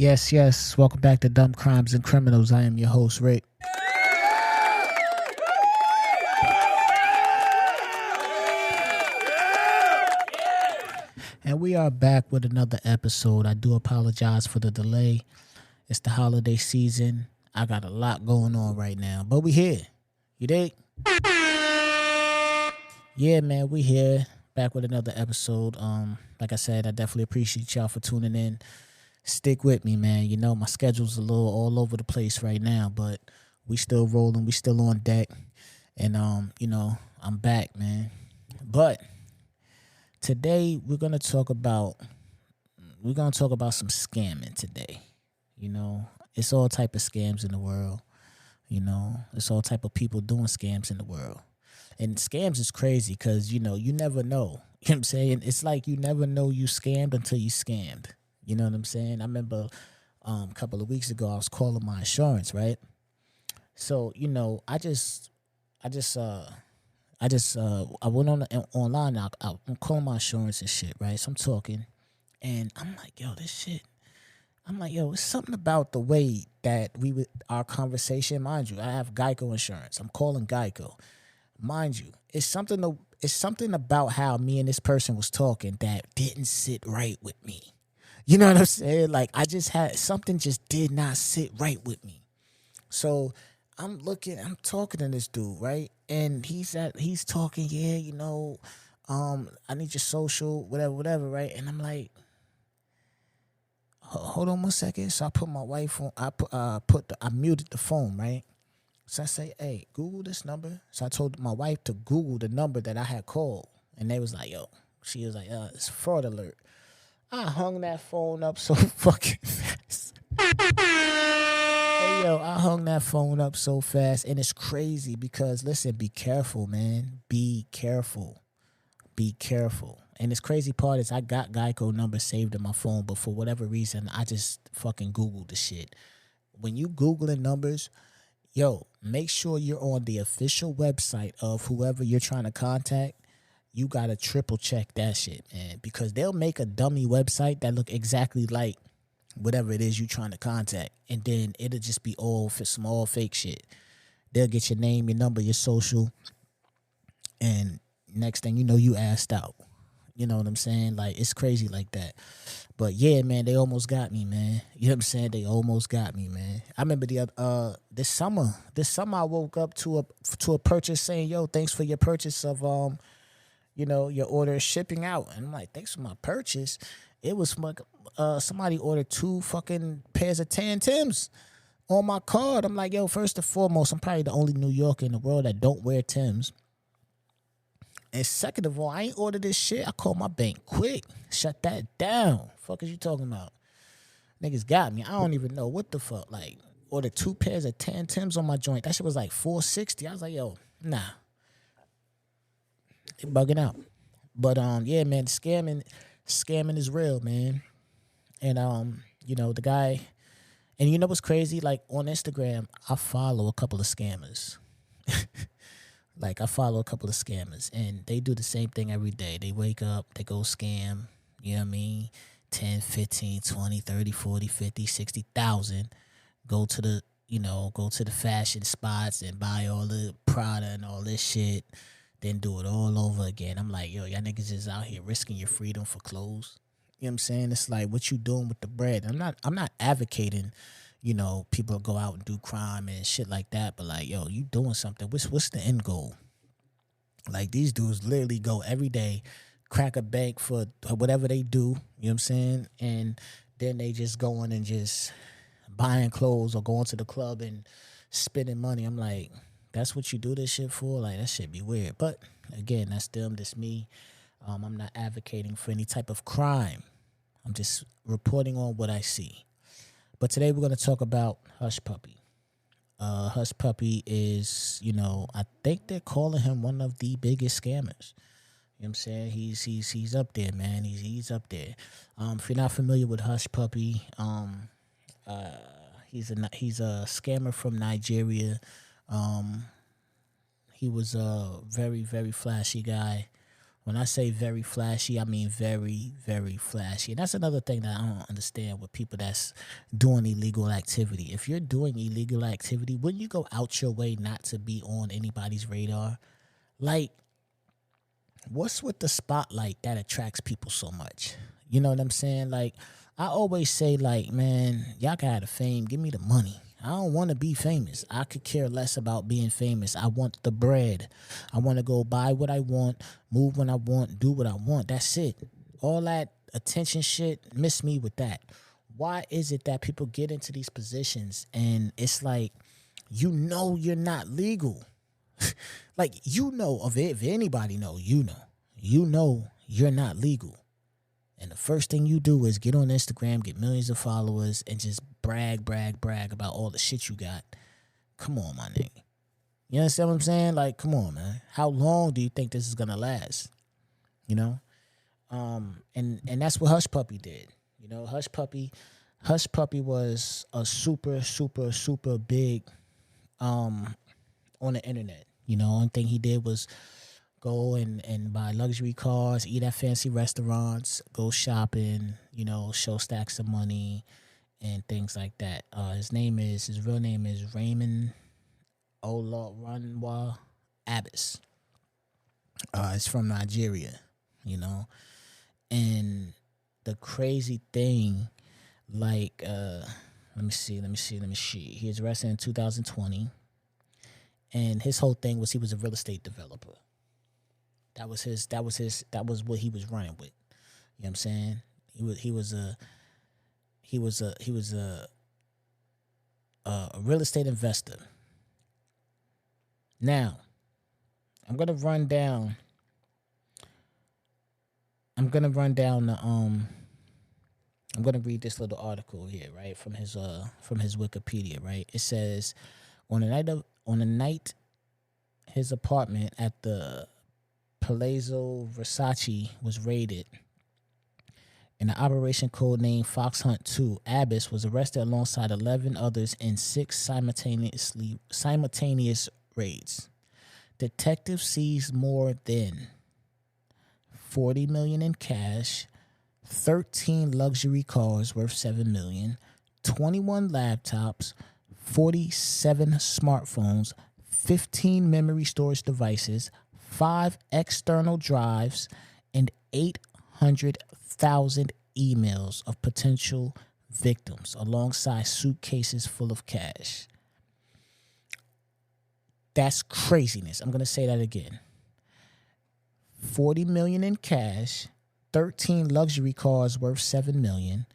Yes, yes. Welcome back to Dumb Crimes and Criminals. I am your host, Rick. And we are back with another episode. I do apologize for the delay. It's the holiday season. I got a lot going on right now, but we here. You dig? Yeah, man, we here. Back with another episode. Like I said, I definitely appreciate y'all for tuning in. Stick with me, man. You know, my schedule's a little all over the place right now, but we still rolling. We still on deck. And, I'm back, man. But today we're going to talk about some scamming today. You know, it's all type of scams in the world. You know, it's all type of people doing scams in the world. And scams is crazy because, you never know. You know what I'm saying? It's like you never know you scammed until you scammed. You know what I'm saying? I remember a couple of weeks ago I was calling my insurance, right? So, I went online. I'm calling my insurance and shit, right? So I'm talking, and I'm like, yo, this shit. I'm like, yo, it's something about the way that our conversation. Mind you, I have Geico insurance. I'm calling Geico. Mind you, it's something about how me and this person was talking that didn't sit right with me. You know what I'm saying? Like, I just had something just did not sit right with me. So I'm talking to this dude, right? And he's talking, I need your social, whatever, right? And I'm like, hold on 1 second. So I put my wife on, I muted the phone, right? So I say, hey, Google this number. So I told my wife to Google the number that I had called. And they was like, she was like, it's fraud alert. I hung that phone up so fucking fast. Hey, I hung that phone up so fast. And it's crazy because, listen, be careful, man. Be careful. Be careful. And this crazy part is I got Geico number saved in my phone, but for whatever reason, I just fucking Googled the shit. When you Googling numbers, make sure you're on the official website of whoever you're trying to contact. You gotta triple check that shit, man, because they'll make a dummy website that look exactly like whatever it is you trying to contact, and then it'll just be all for small fake shit. They'll get your name, your number, your social, and next thing you know, you asked out. You know what I'm saying? Like, it's crazy like that. But yeah, man, they almost got me, man. You know what I'm saying? They almost got me, man. I remember this summer I woke up to a purchase saying, yo, thanks for your purchase of your order is shipping out. And I'm like, thanks for my purchase. It was somebody ordered 2 fucking pairs of tan Tims on my card. I'm like, yo, first and foremost, I'm probably the only New Yorker in the world that don't wear Tims. And second of all, I ain't ordered this shit. I called my bank quick. Shut that down. Fuck is you talking about? Niggas got me. I don't even know what the fuck. Like, ordered 2 pairs of tan Tims on my joint. That shit was like $460. I was like, yo, nah. They bugging out. But yeah, man, scamming is real, man. And the guy, and you know what's crazy? Like, on Instagram, I follow a couple of scammers. And they do the same thing every day. They wake up, they go scam, you know what I mean? 10, 15, 20, 30, 40, 50, 60,000. Go to the fashion spots and buy all the Prada and all this shit. Then do it all over again. I'm like, yo, y'all niggas is out here risking your freedom for clothes. You know what I'm saying? It's like, what you doing with the bread? I'm not advocating, people go out and do crime and shit like that. But like, yo, you doing something. What's the end goal? Like, these dudes literally go every day, crack a bank for whatever they do. You know what I'm saying? And then they just going and just buying clothes or going to the club and spending money. I'm like, that's what you do this shit for? Like, that shit be weird. But again, that's them, that's me. I'm not advocating for any type of crime. I'm just reporting on what I see. But today we're going to talk about Hush Puppi. Hush Puppi is, I think they're calling him one of the biggest scammers. You know what I'm saying? He's up there, man. He's up there. If you're not familiar with Hush Puppi, he's a scammer from Nigeria. He was a very, very flashy guy. When I say very flashy, I mean very, very flashy. And that's another thing that I don't understand with people that's doing illegal activity. If you're doing illegal activity, wouldn't you go out your way not to be on anybody's radar? Like, what's with the spotlight that attracts people so much? You know what I'm saying? Like, I always say, like, man, y'all got the fame. Give me the money. I don't want to be famous. I could care less about being famous. I want the bread. I want to go buy what I want, move when I want, do what I want. That's it. All that attention shit, miss me with that. Why is it that people get into these positions and it's like, you know you're not legal? Like, you know, of it, if anybody know, you know you're not legal. And the first thing you do is get on Instagram, get millions of followers, and just brag about all the shit you got. Come on, my nigga. You understand what I'm saying? Like, come on, man. How long do you think this is gonna last? You know? And that's what Hush Puppi did. You know, Hush Puppi was a super, super, super big on the internet. You know, only thing he did was go and buy luxury cars, eat at fancy restaurants, go shopping, you know, show stacks of money and things like that. His real name is Raymond Olaranwa Abbas. He's from Nigeria, you know. And the crazy thing, like, let me see. He was arrested in 2020. And his whole thing was he was a real estate developer. That was what he was running with. You know what I'm saying? He was a real estate investor. Now, I'm gonna run down I'm gonna read this little article here, right, from his Wikipedia, right? It says on the night his apartment at the Palazzo Versace was raided in an operation codenamed Fox Hunt 2, Abbas was arrested alongside 11 others in 6 simultaneous raids. Detectives seized more than $40 million in cash, 13 luxury cars worth $7 million, 21 laptops, 47 smartphones, 15 memory storage devices, 5 external drives, and 800,000 emails of potential victims alongside suitcases full of cash. That's craziness. I'm going to say that again. 40 million in cash, 13 luxury cars worth $7 million,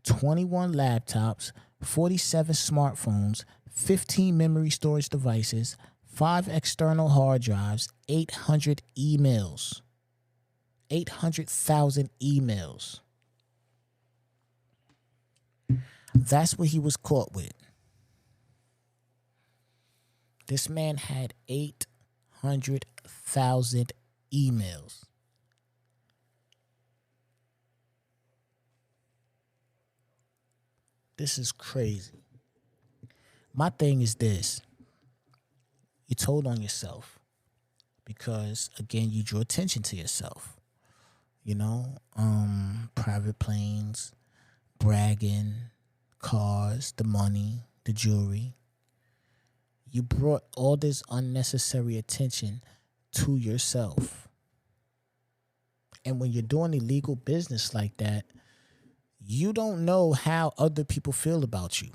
21 laptops, 47 smartphones, 15 memory storage devices, 5 external hard drives, 800 emails. 800,000 emails. That's what he was caught with. This man had 800,000 emails. This is crazy. My thing is this. You told on yourself because, again, you drew attention to yourself. You know, private planes, bragging, cars, the money, the jewelry. You brought all this unnecessary attention to yourself. And when you're doing illegal business like that, you don't know how other people feel about you.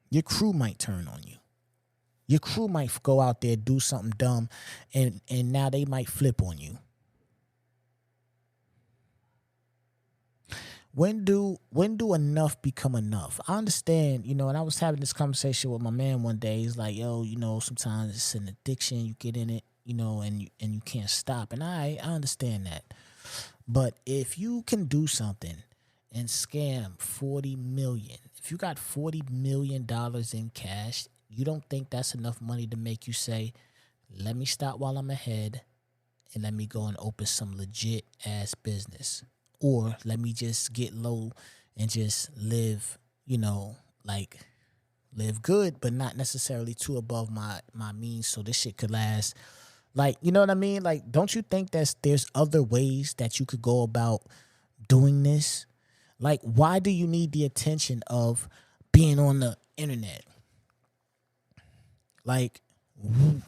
Your crew might turn on you. Your crew might go out there, do something dumb, and now they might flip on you. When do enough become enough? I understand, you know, and I was having this conversation with my man one day. He's like, yo, you know, sometimes it's an addiction. You get in it, you know, and you can't stop. And I understand that. But if you can do something and scam 40 million, if you got $40 million in cash, you don't think that's enough money to make you say, let me stop while I'm ahead and let me go and open some legit ass business. Or let me just get low and just live, you know, like live good, but not necessarily too above my means. So this shit could last Like, you know what I mean? Like, don't you think there's other ways that you could go about doing this? Like, why do you need the attention of being on the internet? Like,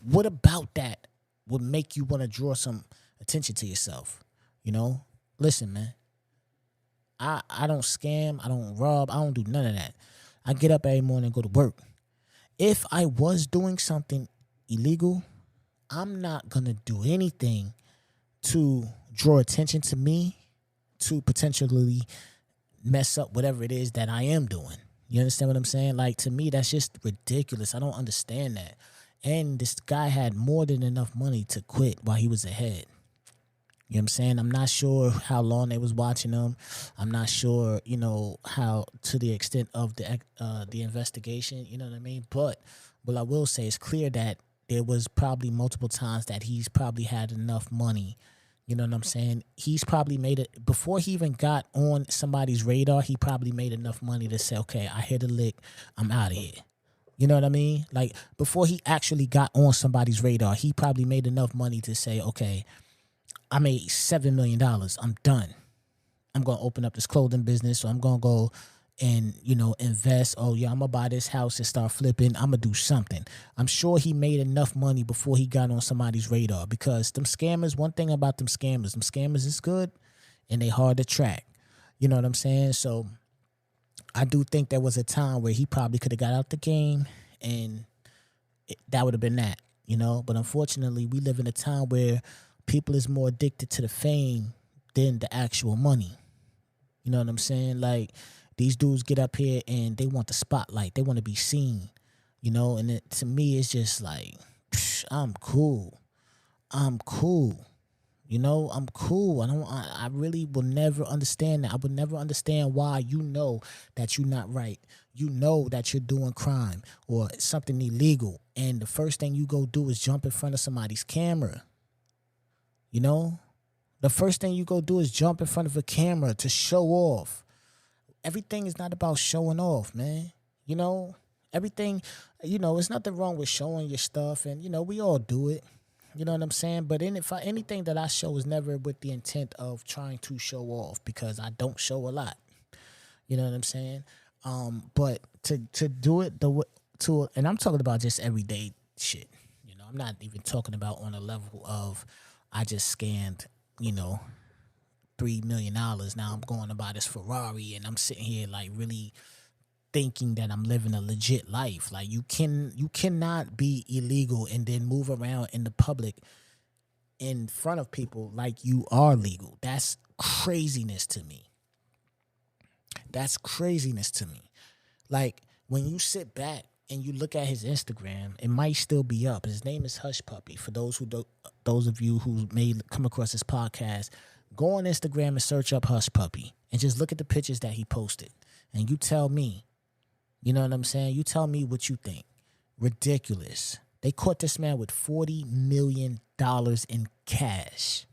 what about that would make you want to draw some attention to yourself? You know? Listen, man. I don't scam. I don't rob. I don't do none of that. I get up every morning and go to work. If I was doing something illegal, I'm not going to do anything to draw attention to me to potentially mess up whatever it is that I am doing. You understand what I'm saying? Like, to me, that's just ridiculous. I don't understand that. And this guy had more than enough money to quit while he was ahead. You know what I'm saying? I'm not sure how long they was watching him. I'm not sure, how to the extent of the investigation. You know what I mean? But what I will say is clear that there was probably multiple times that he's probably had enough money. You know what I'm saying? He's probably made it before he even got on somebody's radar. He probably made enough money to say, okay, I hit a lick. I'm out of here. You know what I mean? Like, before he actually got on somebody's radar, he probably made enough money to say, okay, I made $7 million. I'm done. I'm going to open up this clothing business. So I'm going to go and, invest. Oh, yeah, I'm going to buy this house and start flipping. I'm going to do something. I'm sure he made enough money before he got on somebody's radar, because them scammers, one thing about them scammers is good and they hard to track. You know what I'm saying? So I do think there was a time where he probably could have got out the game and that would have been that, But unfortunately, we live in a time where people is more addicted to the fame than the actual money. You know what I'm saying? Like, these dudes get up here and they want the spotlight. They want to be seen, And to me, it's just like, I'm cool. I'm cool. I'm cool. I really will never understand that. I would never understand why that you're not right. You know that you're doing crime or something illegal. And the first thing you go do is jump in front of somebody's camera. The first thing you go do is jump in front of a camera to show off. Everything is not about showing off, man. Everything, there's nothing wrong with showing your stuff. And, we all do it. You know what I'm saying? But anything that I show is never with the intent of trying to show off, because I don't show a lot. You know what I'm saying? But to do it and I'm talking about just everyday shit. I'm not even talking about on a level of I just scammed, $3 million. Now I'm going to buy this Ferrari and I'm sitting here like really thinking that I'm living a legit life. Like, you cannot be illegal and then move around in the public in front of people like you are legal. That's craziness to me. That's craziness to me. Like, when you sit back and you look at his Instagram, it might still be up. His name is Hush Puppi. For those of you who may come across this podcast, go on Instagram and search up Hush Puppi and just look at the pictures that he posted. And you tell me, you know what I'm saying? You tell me what you think. Ridiculous. They caught this man with $40 million in cash.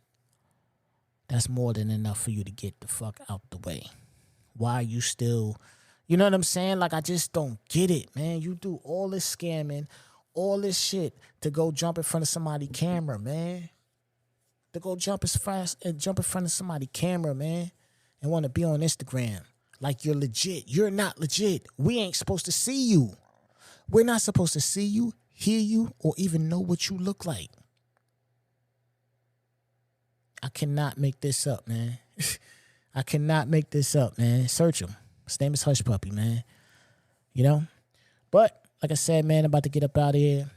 That's more than enough for you to get the fuck out the way. Why are you still... You know what I'm saying? Like, I just don't get it, man. You do all this scamming, all this shit to go jump in front of somebody's camera, man. To go jump in front of somebody's camera, man, and want to be on Instagram like you're legit. You're not legit. We ain't supposed to see you. We're not supposed to see you, hear you, or even know what you look like. I cannot make this up, man. I cannot make this up, man. Search him. His name is Hush Puppi, man. But like I said, man, I'm about to get up out of here.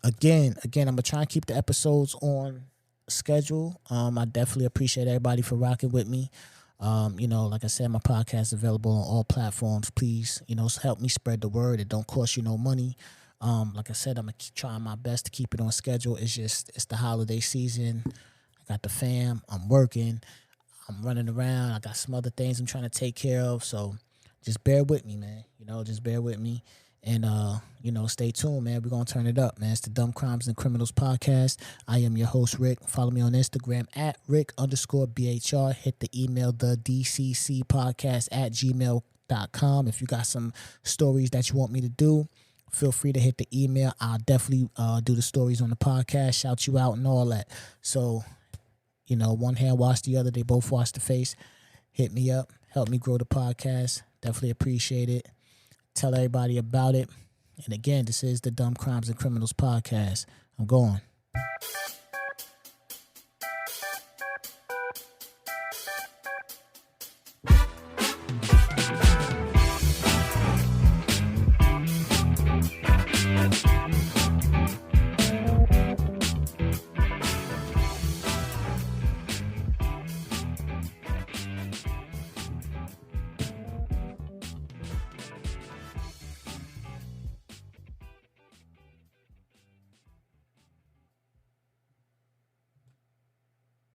Again, I'm gonna try and keep the episodes on schedule. I definitely appreciate everybody for rocking with me. Like I said, my podcast is available on all platforms. Please, help me spread the word. It don't cost you no money. Like I said, I'm gonna keep trying my best to keep it on schedule. It's the holiday season. I got the fam. I'm working. I'm running around. I got some other things I'm trying to take care of. So just bear with me, man. Just bear with me. And, stay tuned, man. We're going to turn it up, man. It's the Dumb Crimes and Criminals podcast. I am your host, Rick. Follow me on Instagram at Rick_BHR. Hit the email, thedccpodcast@gmail.com. If you got some stories that you want me to do, feel free to hit the email. I'll definitely do the stories on the podcast, shout you out and all that. So, one hand wash the other. They both wash the face. Hit me up. Help me grow the podcast. Definitely appreciate it. Tell everybody about it. And again, this is the Dumb Crimes and Criminals podcast. I'm going.